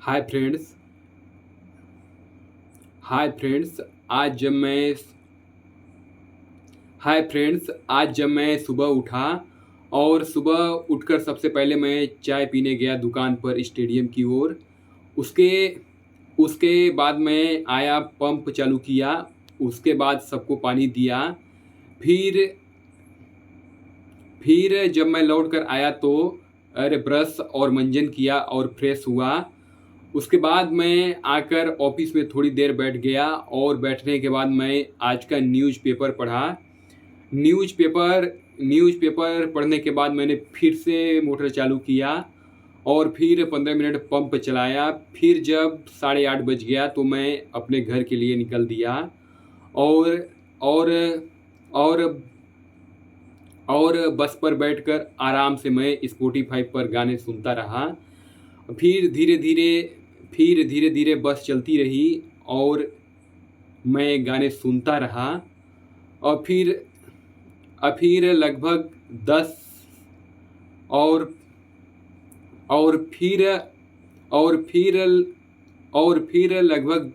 Hi friends. Hi friends आज जब मैं हाय फ्रेंड्स आज जब मैं सुबह उठा और सुबह उठकर सबसे पहले मैं चाय पीने गया दुकान पर स्टेडियम की ओर। उसके उसके बाद मैं आया, पंप चालू किया। उसके बाद सबको पानी दिया। फिर फिर जब मैं लौट कर आया तो अरे ब्रश और मंजन किया और फ्रेश हुआ। उसके बाद मैं आकर ऑफिस में थोड़ी देर बैठ गया और बैठने के बाद मैं आज का न्यूज़पेपर पढ़ा। न्यूज़पेपर पढ़ने के बाद मैंने फिर से मोटर चालू किया और फिर 15 मिनट पंप चलाया। फिर जब 8:30 बज गया तो मैं अपने घर के लिए निकल दिया और और और और बस पर बैठकर आराम से मैं स्पॉटिफाई पर गाने सुनता रहा। फिर धीरे धीरे बस चलती रही और मैं गाने सुनता रहा। और फिर लगभग 10 और और फिर और फिर और फिर लगभग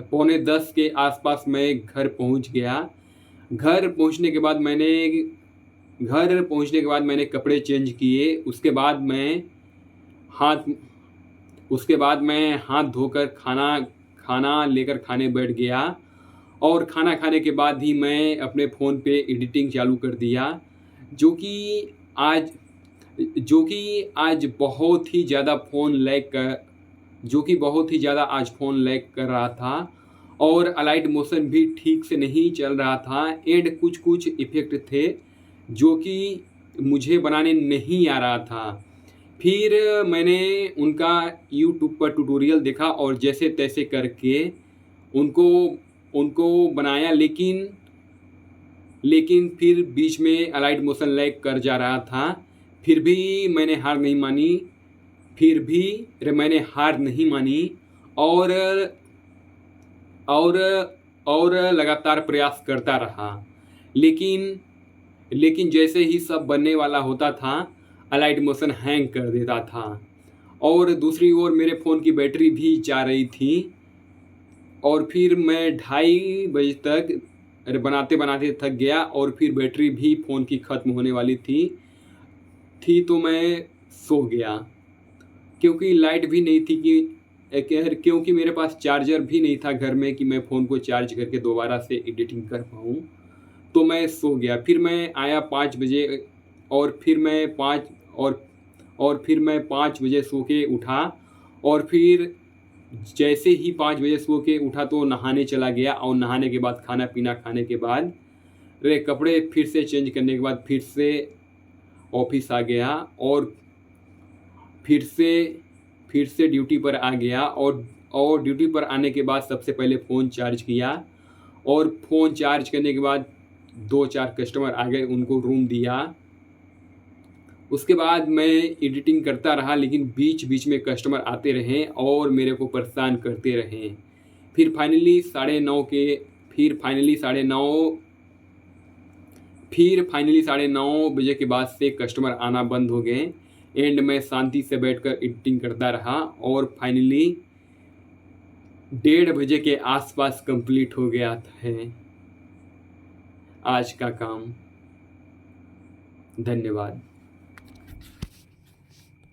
9:45 के आसपास मैं घर पहुंच गया। घर पहुंचने के बाद मैंने कपड़े चेंज किए। हाथ उसके बाद मैं हाथ धोकर खाना लेकर खाने बैठ गया और खाना खाने के बाद ही मैं अपने फ़ोन पे एडिटिंग चालू कर दिया, जो कि आज जो कि आज बहुत ही ज़्यादा फ़ोन लैग कर रहा था और अलाइट मोशन भी ठीक से नहीं चल रहा था। एंड कुछ कुछ इफ़ेक्ट थे जो कि मुझे बनाने नहीं आ रहा था। फिर मैंने उनका यूट्यूब पर ट्यूटोरियल देखा और जैसे तैसे करके उनको उनको बनाया, लेकिन फिर बीच में अलाइट मोशन लैग कर जा रहा था। फिर भी मैंने हार नहीं मानी और और और लगातार प्रयास करता रहा। लेकिन जैसे ही सब बनने वाला होता था, अलाइट मोशन हैंग कर देता था और दूसरी ओर मेरे फ़ोन की बैटरी भी जा रही थी। और फिर मैं 2:30 बजे तक बनाते बनाते थक गया और फिर बैटरी भी फ़ोन की ख़त्म होने वाली थी तो मैं सो गया, क्योंकि लाइट भी नहीं थी क्योंकि मेरे पास चार्जर भी नहीं था घर में कि मैं फ़ोन को चार्ज करके दोबारा से एडिटिंग कर पाऊँ। तो मैं सो गया। फिर मैं आया 5 बजे और फिर मैं 5 बजे सो के उठा और फिर जैसे ही 5 बजे सो के उठा तो नहाने चला गया और नहाने के बाद खाना पीना खाने के बाद वे कपड़े फिर से चेंज करने के बाद फिर से ऑफिस आ गया और फिर से ड्यूटी पर आ गया और ड्यूटी पर आने के बाद सबसे पहले फ़ोन चार्ज किया और फ़ोन चार्ज करने के बाद 2-4 कस्टमर आ गए, उनको रूम दिया। उसके बाद मैं एडिटिंग करता रहा, लेकिन बीच बीच में कस्टमर आते रहे और मेरे को परेशान करते रहे। फिर फाइनली 9:30 बजे के बाद से कस्टमर आना बंद हो गए एंड मैं शांति से बैठकर एडिटिंग करता रहा और फाइनली 1:30 बजे के आसपास कंप्लीट हो गया है आज का काम। धन्यवाद।